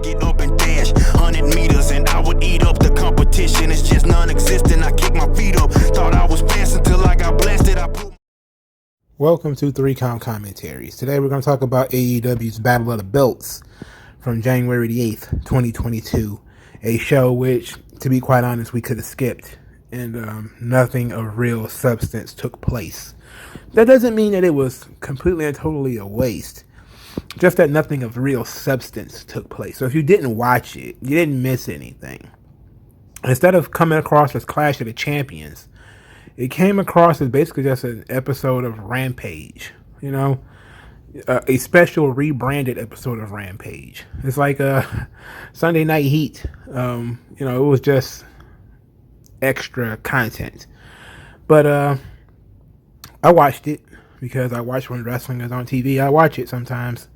pick it up and dash 100 meters, and I would eat up the competition. It's just non-existent. I kick my feet up, thought I was passing till I got blasted. Welcome to 3 Count Commentaries. Today we're going to talk about AEW's Battle of the Belts from January the 8th, 2022. A show which, to be quite honest, we could have skipped, and nothing of real substance took place. That doesn't mean that it was completely and totally a waste, just that nothing of real substance took place. So if you didn't watch it, you didn't miss anything. Instead of coming across as Clash of the Champions, it came across as basically just an episode of Rampage, a special rebranded episode of Rampage. It's like a Sunday Night Heat. It was just extra content. But I watched it because I watch when wrestling is on TV. I watch it sometimes.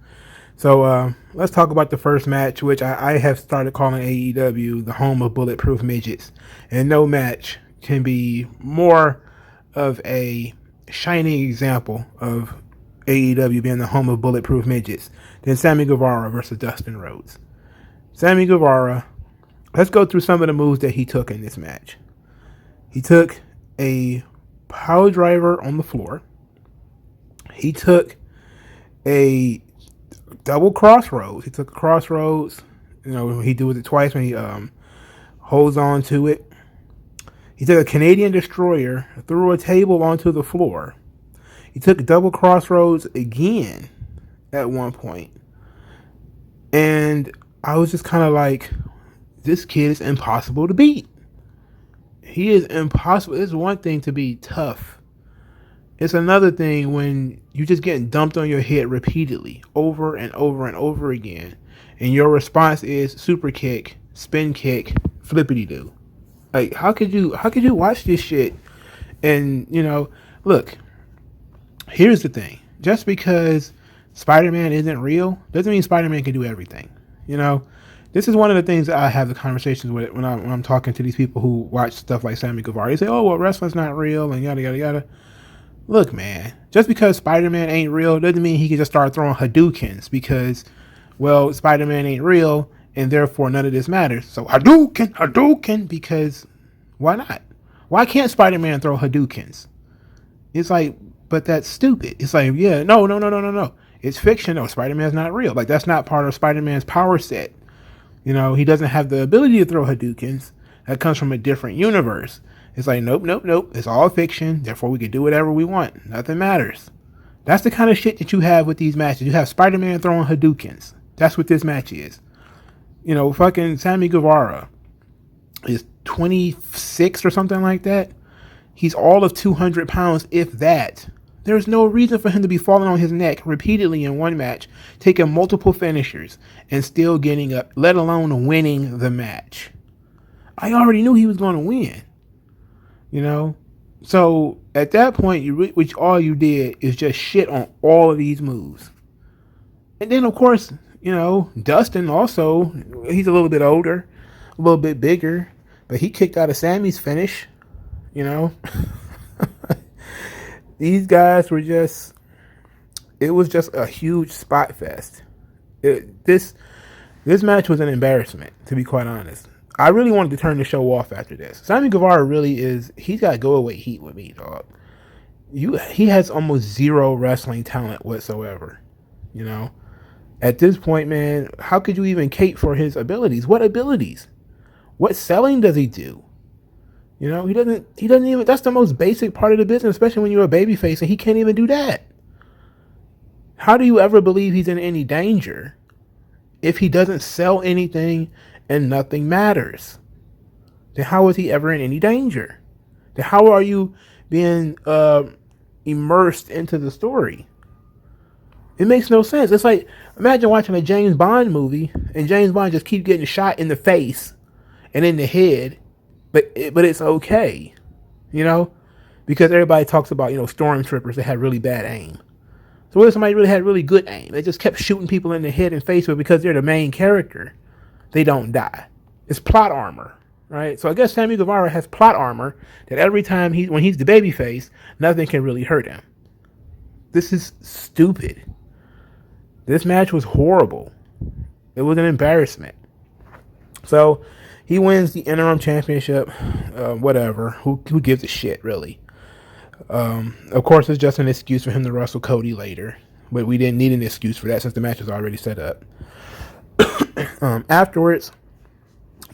So let's talk about the first match, which I have started calling AEW the home of bulletproof midgets. And no match can be more of a shining example of AEW being the home of bulletproof midgets than Sammy Guevara versus Dustin Rhodes. Sammy Guevara, let's go through some of the moves that he took in this match. He took a power driver on the floor. He took a double crossroads. He took a crossroads. He does it twice when he holds on to it. He took a Canadian destroyer, threw a table onto the floor. He took a double crossroads again at one point. And I was just kind of like, this kid is impossible to beat. He is impossible. It's one thing to be tough. It's another thing when you're just getting dumped on your head repeatedly, over and over and over again. And your response is super kick, spin kick, flippity-doo. Like, how could you watch this shit? And, look, here's the thing. Just because Spider-Man isn't real doesn't mean Spider-Man can do everything. This is one of the things that I have the conversations with when I'm talking to these people who watch stuff like Sammy Guevara. They say, oh, well, wrestling's not real and yada, yada, yada. Look, man, just because Spider-Man ain't real doesn't mean he can just start throwing Hadoukens because, well, Spider-Man ain't real and therefore none of this matters. So Hadouken, because why not? Why can't Spider-Man throw Hadoukens? It's like, but that's stupid. It's like, yeah, no. It's fiction. No, Spider-Man's not real. Like, that's not part of Spider-Man's power set. He doesn't have the ability to throw Hadoukens. That comes from a different universe. It's like, nope. It's all fiction. Therefore, we can do whatever we want. Nothing matters. That's the kind of shit that you have with these matches. You have Spider-Man throwing Hadoukens. That's what this match is. Fucking Sammy Guevara is 26 or something like that. He's all of 200 pounds, if that. There's no reason for him to be falling on his neck repeatedly in one match, taking multiple finishers, and still getting up, let alone winning the match. I already knew he was going to win. So at that point, which all you did is just shit on all of these moves. And then, of course, Dustin also, he's a little bit older, a little bit bigger, but he kicked out of Sammy's finish. These guys were it was just a huge spot fest. This match was an embarrassment, to be quite honest. I really wanted to turn the show off after this. Sammy Guevara he's got go away heat with me, dog. He has almost zero wrestling talent whatsoever. At this point, man, how could you even cape for his abilities? What abilities? What selling does he do? He doesn't even, that's the most basic part of the business, especially when you're a babyface, and he can't even do that. How do you ever believe he's in any danger if he doesn't sell anything and nothing matters? Then how is he ever in any danger? Then how are you being immersed into the story? It makes no sense. It's like, imagine watching a James Bond movie and James Bond just keep getting shot in the face and in the head, but it's okay, because everybody talks about, stormtroopers that had really bad aim. So what if somebody really had really good aim? They just kept shooting people in the head and face, but because they're the main character, they don't die. It's plot armor, right? So I guess Sammy Guevara has plot armor that every time when he's the babyface, nothing can really hurt him. This is stupid. This match was horrible. It was an embarrassment. So he wins the interim championship. Whatever. Who gives a shit, really? Of course, it's just an excuse for him to wrestle Cody later. But we didn't need an excuse for that since the match was already set up. Afterwards,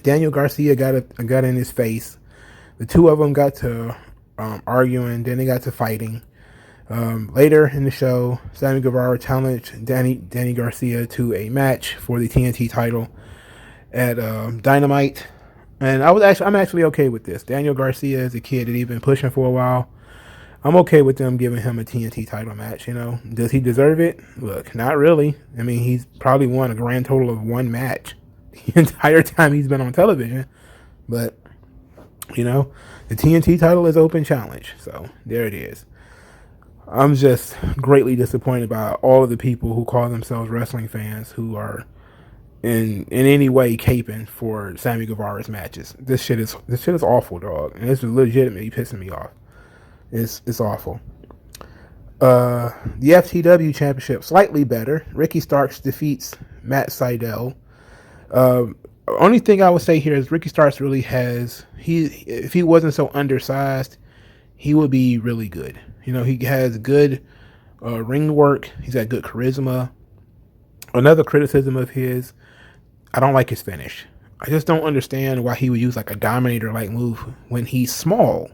Daniel Garcia got in his face. The two of them got to arguing. Then they got to fighting. Later in the show, Sammy Guevara challenged Danny Garcia to a match for the TNT title at Dynamite, and I'm actually okay with this. Daniel Garcia is a kid that he's been pushing for a while. I'm okay with them giving him a TNT title match. Does he deserve it? Look, not really. I mean, he's probably won a grand total of one match the entire time he's been on television, but the TNT title is open challenge, so there it is. I'm just greatly disappointed by all of the people who call themselves wrestling fans who are in any way caping for Sammy Guevara's matches. This shit is awful, dog, and it's legitimately pissing me off. It's awful. The FTW championship slightly better. Ricky Starks defeats Matt Sydal. Only thing I would say here is Ricky Starks really if he wasn't so undersized, he would be really good. He has good ring work. He's got good charisma. Another criticism of his, I don't like his finish. I just don't understand why he would use like a Dominator-like move when he's small.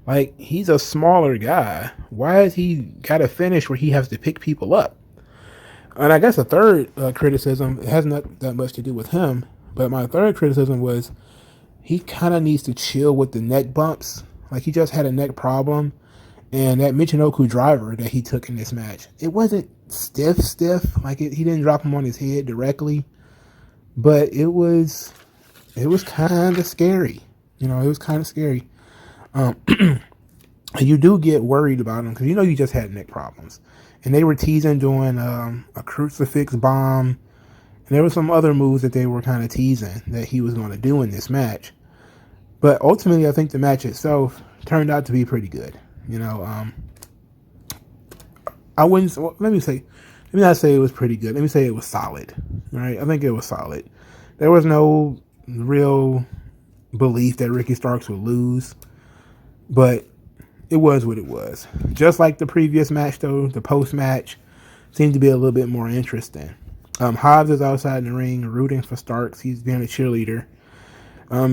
Like, he's a smaller guy. Why has he got a finish where he has to pick people up? And I guess a third criticism, it has not that much to do with him, but my third criticism was he kind of needs to chill with the neck bumps. Like, he just had a neck problem. And that Michinoku driver that he took in this match, it wasn't stiff. Like, he didn't drop him on his head directly. But it was kind of scary. It was kind of scary. You do get worried about him because you just had neck problems. And they were teasing doing a crucifix bomb. And there were some other moves that they were kind of teasing that he was going to do in this match. But ultimately, I think the match itself turned out to be pretty good. I wouldn't. Let me not say it was pretty good. Let me say it was solid. Right? I think it was solid. There was no real belief that Ricky Starks would lose, but it was what it was. Just like the previous match, though, the post match seemed to be a little bit more interesting. Hobbs is outside in the ring rooting for Starks. He's being a cheerleader.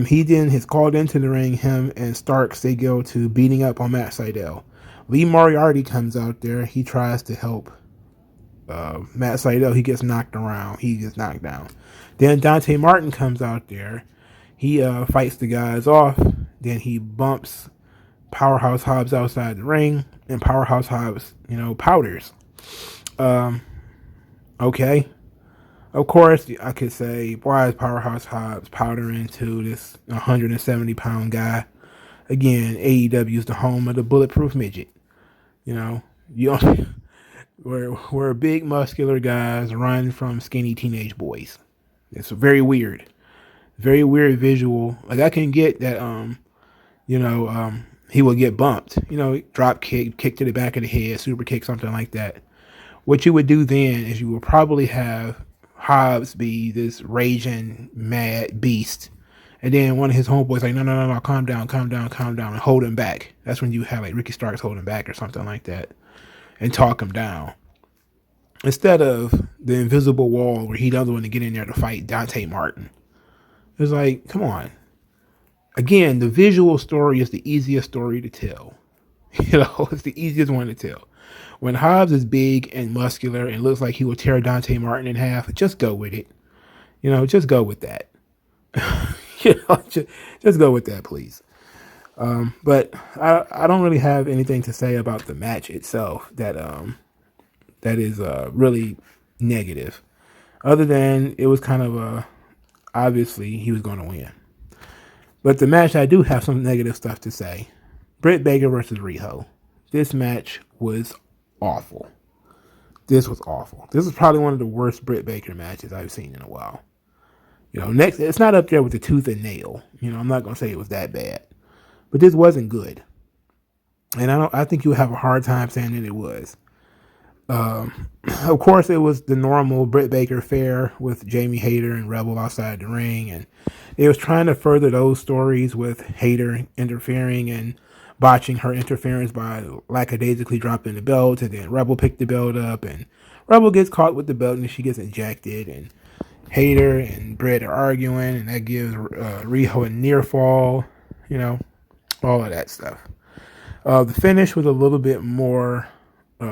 He then is called into the ring. Him and Starks, they go to beating up on Matt Sydal. Lee Moriarty comes out there. He tries to help Matt Sydal. He gets knocked around. He gets knocked down. Then Dante Martin comes out there. He fights the guys off. Then he bumps Powerhouse Hobbs outside the ring. And Powerhouse Hobbs, powders. Okay. Of course, I could say, why is Powerhouse Hobbs powdering to this 170-pound guy? Again, AEW is the home of the bulletproof midget. Where big muscular guys run from skinny teenage boys. It's very weird visual. Like, I can get that, he will get bumped. Drop kick to the back of the head, super kick, something like that. What you would do then is you would probably have Hobbs be this raging mad beast, and then one of his homeboys like, no, calm down, and hold him back. That's when you have like Ricky Starks hold him back or something like that, and talk him down. Instead of the invisible wall where he doesn't want to get in there to fight Dante Martin. It's like, come on. Again, the visual story is the easiest story to tell. It's the easiest one to tell. When Hobbs is big and muscular and looks like he will tear Dante Martin in half, just go with it. Just go with that. Just go with that, please. But I don't really have anything to say about the match itself that is really negative. Other than it was kind of obviously he was going to win. But the match, I do have some negative stuff to say. Britt Baker versus Riho. This match was awful. This was awful. This is probably one of the worst Britt Baker matches I've seen in a while. Next, it's not up there with the tooth and nail. I'm not going to say it was that bad. But this wasn't good. And I think you'll have a hard time saying that it was. Of course, it was the normal Britt Baker fare with Jamie Hayter and Rebel outside the ring, and it was trying to further those stories with Hayter interfering and botching her interference by lackadaisically dropping the belt, and then Rebel picked the belt up, and Rebel gets caught with the belt and she gets ejected, and Hayter and Britt are arguing, and that gives Riho a near fall, you know, all of that stuff. The finish was a little bit more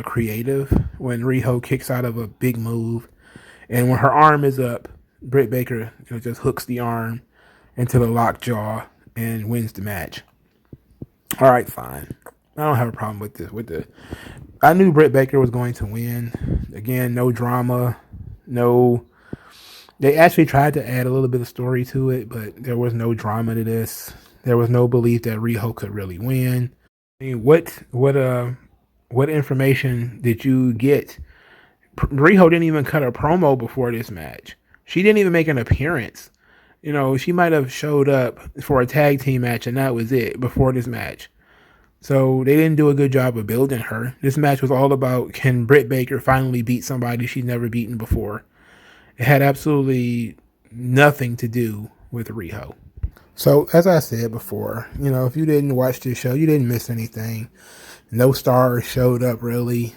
creative when Riho kicks out of a big move, and when her arm is up, Britt Baker just hooks the arm into the lockjaw and wins the match. All right, fine. I don't have a problem with this. I knew Britt Baker was going to win. Again, no drama, no. They actually tried to add a little bit of story to it, but there was no drama to this. There was no belief that Riho could really win. I mean, what information did you get? Riho didn't even cut a promo before this match. She didn't even make an appearance. She might have showed up for a tag team match and that was it before this match. So they didn't do a good job of building her. This match was all about, can Britt Baker finally beat somebody she's never beaten before? It had absolutely nothing to do with Riho. So as I said before, if you didn't watch this show, you didn't miss anything. No stars showed up really.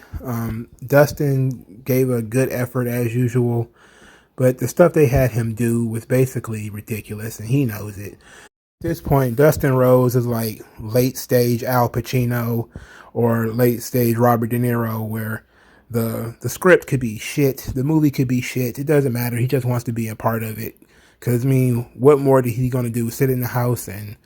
Dustin gave a good effort as usual, but the stuff they had him do was basically ridiculous, and he knows it. At this point, Dustin Rhodes is like late stage Al Pacino or late stage Robert De Niro, where the script could be shit, the movie could be shit. It doesn't matter. He just wants to be a part of it. Because, what more is he going to do? Sit in the house and,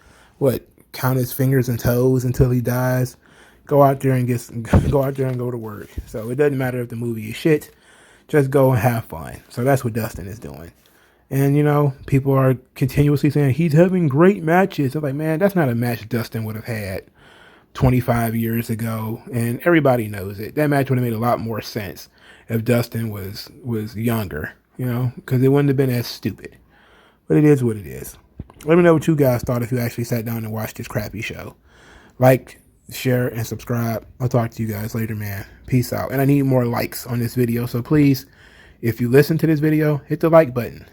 count his fingers and toes until he dies? Go out there and go to work. So it doesn't matter if the movie is shit. Just go and have fun. So that's what Dustin is doing. And, people are continuously saying he's having great matches. I'm like, man, that's not a match Dustin would have had 25 years ago. And everybody knows it. That match would have made a lot more sense if Dustin was younger, because it wouldn't have been as stupid. But it is what it is. Let me know what you guys thought if you actually sat down and watched this crappy show. Like, share, and subscribe. I'll talk to you guys later, man. Peace out. And I need more likes on this video. So please, if you listen to this video, hit the like button.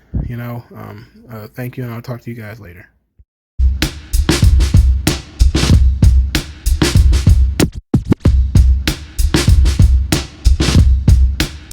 Thank you, and I'll talk to you guys later.